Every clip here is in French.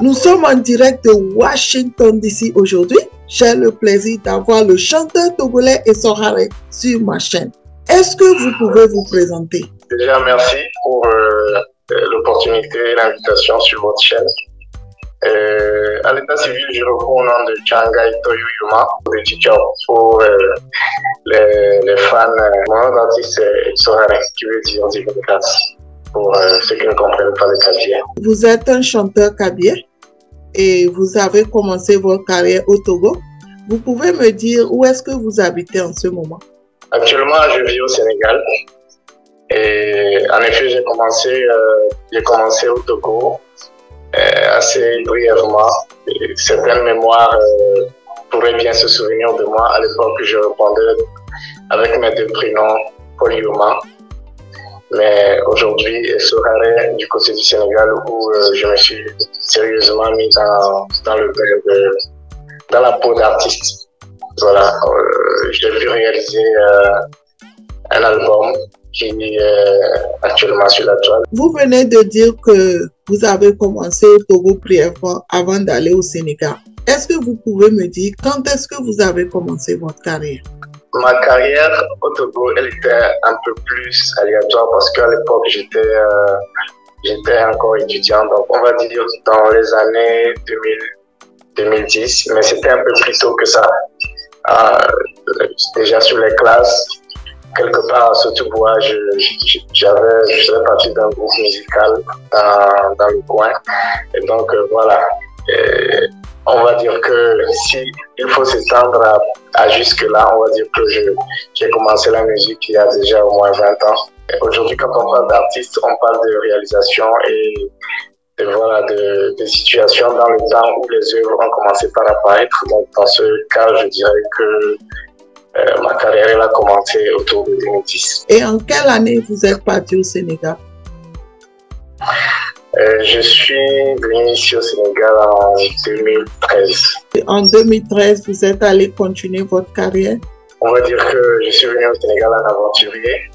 Nous sommes en direct de Washington DC aujourd'hui. J'ai le plaisir d'avoir le chanteur togolais Essoharé sur ma chaîne. Est-ce que vous pouvez vous présenter? Déjà, merci pour l'opportunité et l'invitation sur votre chaîne. À l'état civil, je réponds au nom de Changai Toyuyuma, le teacher pour les fans. Mon nom d'artiste est Essoharé, qui veut dire Divine Grâce, pour ceux qui ne comprennent pas le kabye. Vous êtes un chanteur kabye et vous avez commencé votre carrière au Togo. Vous pouvez me dire où est-ce que vous habitez en ce moment? Actuellement, je vis au Sénégal. Et en effet, j'ai commencé au Togo assez brièvement. Et certaines mémoires pourraient bien se souvenir de moi. À l'époque, je répondais avec mes deux prénoms, Paul Yuma. Mais aujourd'hui, Essoharé du côté du Sénégal, où je me suis sérieusement mis dans la peau d'artiste. Voilà, j'ai pu réaliser un album qui est actuellement sur la toile. Vous venez de dire que vous avez commencé au Togo brièvement avant d'aller au Sénégal. Est-ce que vous pouvez me dire quand est-ce que vous avez commencé votre carrière? Ma carrière au Togo, elle était un peu plus aléatoire parce qu'à l'époque, j'étais encore étudiant. Donc, on va dire dans les années 2010, mais c'était un peu plus tôt que ça. Déjà sur les classes, quelque part à Sotobois, je faisais partie d'un groupe musical dans le coin. Et donc, voilà. On va dire que si il faut s'étendre à jusque-là, on va dire que j'ai commencé la musique il y a déjà au moins 20 ans. Aujourd'hui, quand on parle d'artiste, on parle de réalisation et voilà, de situations dans le temps où les œuvres ont commencé par apparaître. Donc, dans ce cas, je dirais que ma carrière elle a commencé autour de 2010. Et en quelle année vous êtes parti au Sénégal? Je suis venu ici au Sénégal en 2013. En 2013, vous êtes allé continuer votre carrière? On va dire que je suis venu au Sénégal en aventurier,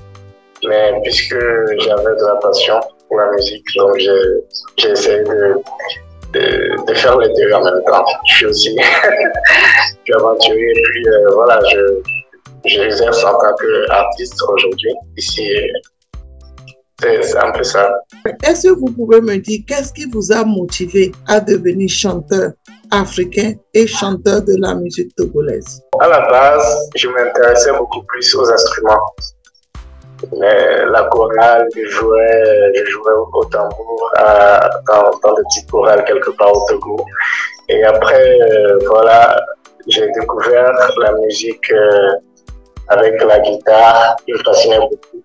mais puisque j'avais de la passion pour la musique, donc j'ai essayé de faire les deux en même temps. Je suis aussi aventurier, et puis voilà, j'exerce en tant qu'artiste aujourd'hui ici. C'est un peu ça. Est-ce que vous pouvez me dire qu'est-ce qui vous a motivé à devenir chanteur africain et chanteur de la musique togolaise? À la base, je m'intéressais beaucoup plus aux instruments. Mais la chorale, je jouais au tambour dans des petites chorales quelque part au Togo. Et après, voilà, j'ai découvert la musique avec la guitare qui me fascinait beaucoup.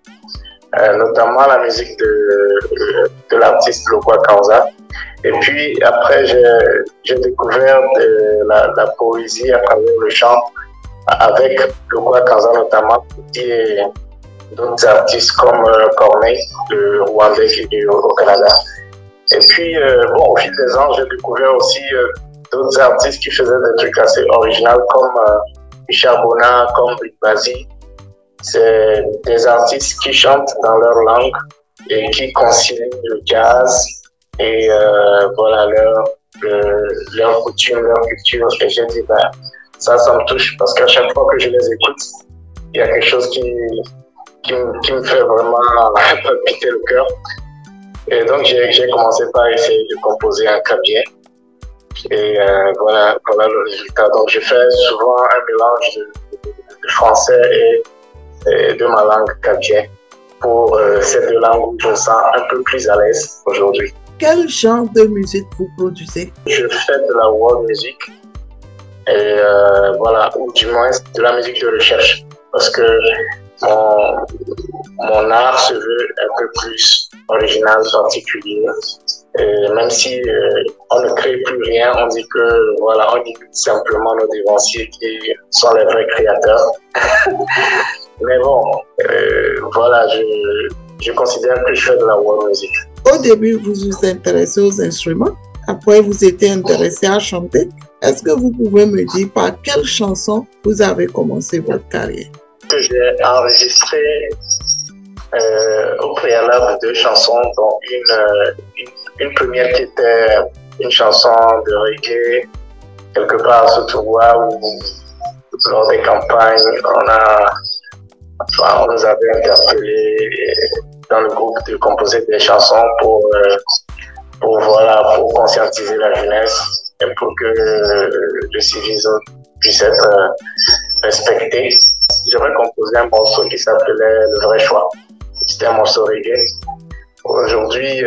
Notamment la musique de l'artiste Lokwa Kanza. Et puis après, j'ai découvert la poésie à travers le chant avec Lokwa Kanza notamment, et d'autres artistes comme Corneille, le Rwandais qui vit au Canada. Et puis, bon, au fil des ans, j'ai découvert aussi d'autres artistes qui faisaient des trucs assez originaux comme Michel Bona, comme Big Bazi. C'est des artistes qui chantent dans leur langue et qui concilient le jazz et voilà, leur coutume, leur culture. Et j'ai dit, ben, ça me touche parce qu'à chaque fois que je les écoute, il y a quelque chose qui me fait vraiment palpiter le cœur. Et donc, j'ai commencé par essayer de composer un kabye. Et voilà le résultat. Donc, je fais souvent un mélange de français et de ma langue kabye pour ces deux langues où je me sens un peu plus à l'aise aujourd'hui. Quel genre de musique vous produisez? Je fais de la world music et voilà, ou du moins de la musique de recherche parce que mon art se veut un peu plus original, particulier. Et même si on ne crée plus rien, on dit que voilà, on imite simplement nos dévanciers qui sont les vrais créateurs. Mais bon, voilà, je considère que je fais de la world music. Au début, vous vous intéressez aux instruments. Après, vous étiez intéressé à chanter. Est-ce que vous pouvez me dire par quelle chanson vous avez commencé votre carrière? J'ai enregistré au préalable 2 chansons, dont une première qui était une chanson de reggae quelque part à Sotoua où lors des campagnes, on nous avait interpellés dans le groupe de composer des chansons pour conscientiser la jeunesse et pour que le civisme puisse être respecté. J'avais composé un morceau qui s'appelait Le Vrai Choix. C'était un morceau reggae. Aujourd'hui,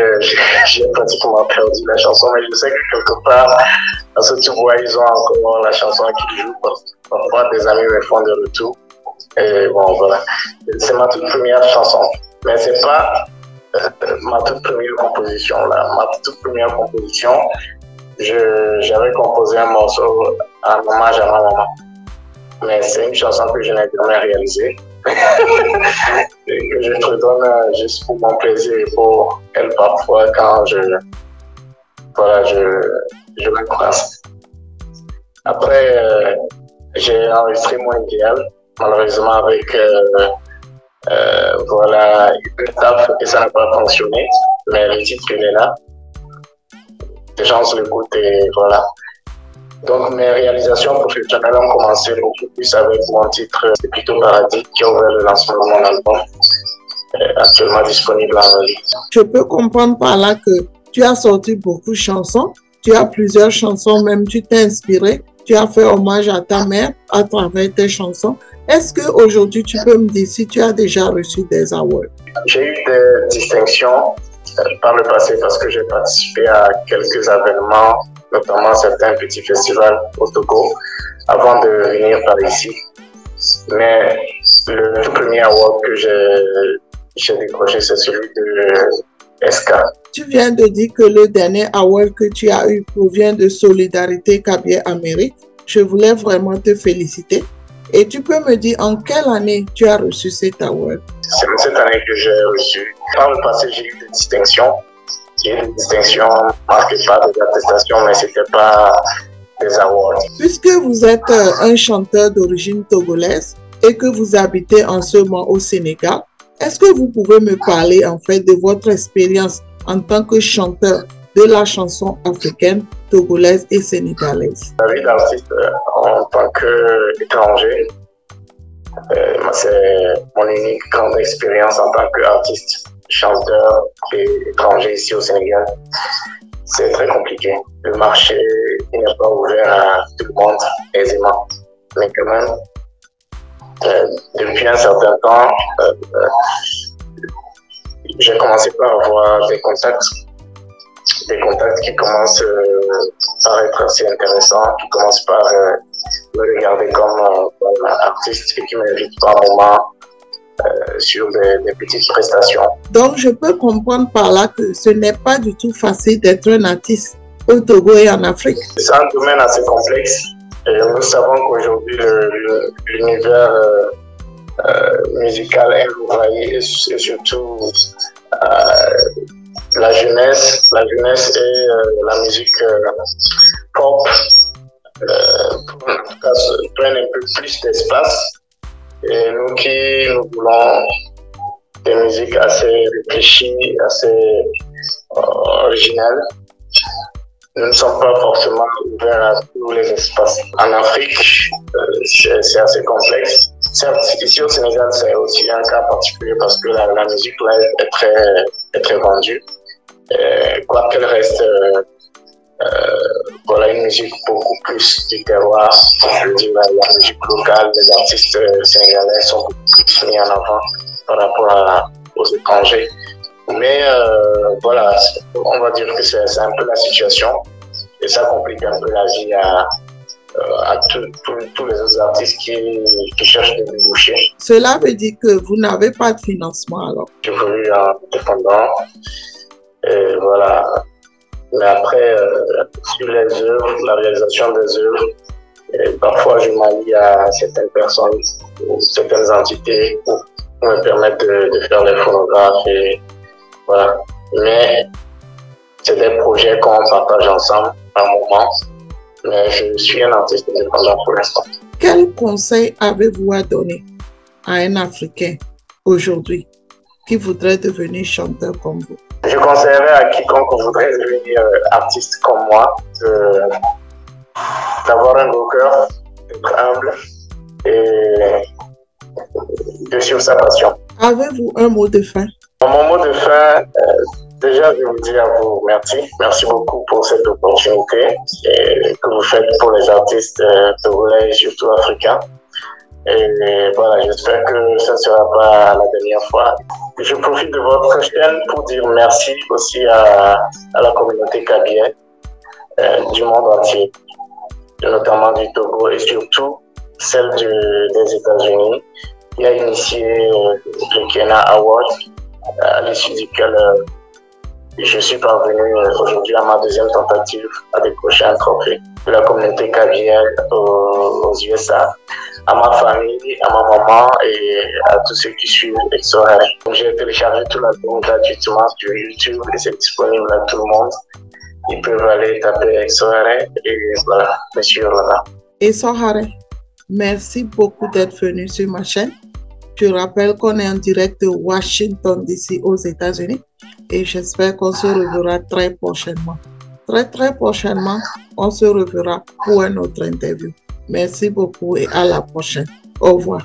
j'ai pratiquement perdu la chanson, mais je sais que quelque part, à Sotoua, ils ont encore la chanson qui joue. Parfois, des amis me font des retours. Et bon, voilà. C'est ma toute première chanson. Mais c'est pas ma toute première composition, là. Ma toute première composition, j'avais composé un morceau en hommage à ma maman. Mais c'est une chanson que je n'ai jamais réalisée. Et que je te donne juste pour mon plaisir et pour elle parfois quand je me croise. Après, j'ai enregistré mon idéal, malheureusement avec une taf et ça n'a pas fonctionné, mais le titre il est là. Les gens se l'écoutent et voilà. Donc mes réalisations professionnelles ont commencé beaucoup plus avec mon titre C'est plutôt Paradis qui a ouvert le lancement de mon album, actuellement disponible en ligne. Je peux comprendre par là que tu as sorti beaucoup de chansons, tu as plusieurs chansons, même tu t'es inspiré, tu as fait hommage à ta mère à travers tes chansons. Est-ce qu'aujourd'hui tu peux me dire si tu as déjà reçu des awards? J'ai eu des distinctions par le passé parce que j'ai participé à quelques événements, notamment certains petits festivals au Togo, avant de venir par ici. Mais le tout premier award que j'ai décroché, c'est celui de SK. Tu viens de dire que le dernier award que tu as eu provient de Solidarité Cabiais-Amérique. Je voulais vraiment te féliciter. Et tu peux me dire en quelle année tu as reçu cet award? C'est cette année que j'ai reçu. Par le passé, j'ai eu des distinctions. J'ai eu des distinctions marquées par des attestations, mais ce n'était pas des awards. Puisque vous êtes un chanteur d'origine togolaise et que vous habitez en ce moment au Sénégal, est-ce que vous pouvez me parler en fait de votre expérience en tant que chanteur de la chanson africaine, togolaise et sénégalaise? La vie d'artiste en tant qu'étranger, c'est mon unique grande expérience en tant qu'artiste, chanteur et étranger ici au Sénégal. C'est très compliqué. Le marché n'est pas ouvert à tout le monde aisément. Mais quand même, depuis un certain temps, j'ai commencé par avoir des contacts qui commencent par être assez intéressants, qui commencent par me regarder comme artiste et qui m'invitent par moment sur des petites prestations. Donc, je peux comprendre par là que ce n'est pas du tout facile d'être un artiste au Togo et en Afrique. C'est un domaine assez complexe. Et nous savons qu'aujourd'hui, l'univers musical est envahi et surtout la jeunesse et la musique pop prennent un peu plus d'espace. Et nous voulons des musiques assez réfléchies, assez originales. Nous ne sommes pas forcément ouverts à tous les espaces. En Afrique, c'est assez complexe. Certes, ici au Sénégal, c'est aussi un cas particulier parce que la musique là est très vendue. Quoi qu'elle reste, une musique beaucoup plus du terroir. Je veux dire, la musique locale, les artistes sénégalais sont beaucoup plus mis en avant par rapport aux étrangers. Mais on va dire que c'est un peu la situation et ça complique un peu la vie à tous les autres artistes qui cherchent des débouchés. Cela veut dire que vous n'avez pas de financement alors? J'ai voulu un indépendant et voilà. Mais après, sur les œuvres, la réalisation des œuvres, parfois je m'allie à certaines personnes ou certaines entités pour me permettre de faire les phonographes et voilà. Mais c'est des projets qu'on partage ensemble par moment. Mais je suis un artiste indépendant pour l'instant. Quel conseil avez-vous à donner à un Africain aujourd'hui? qui voudrait devenir chanteur comme vous? Je conseillerais à quiconque voudrait devenir artiste comme moi d'avoir un beau cœur, d'être humble et de suivre sa passion. Avez-vous un mot de fin? Mon mot de fin, déjà, je vous dis à vous merci. Merci beaucoup pour cette opportunité que vous faites pour les artistes togolais et surtout africains. Et voilà, j'espère que ce ne sera pas la dernière fois. Je profite de votre chaîne pour dire merci aussi à la communauté kabylie du monde entier, notamment du Togo et surtout celle des États-Unis, qui a initié le Kena Award, à l'issue duquel je suis parvenu aujourd'hui à ma deuxième tentative à décrocher un trophée de la communauté kabylie aux USA, à ma famille, à ma maman et à tous ceux qui suivent XOR. J'ai téléchargé tout l'album gratuitement sur YouTube et c'est disponible à tout le monde. Ils peuvent aller taper XOR et voilà, monsieur là. XOR, merci beaucoup d'être venu sur ma chaîne. Je rappelle qu'on est en direct de Washington DC aux États-Unis et j'espère qu'on se reverra très prochainement. Très prochainement, on se reverra pour une autre interview. Merci beaucoup et à la prochaine. Au revoir.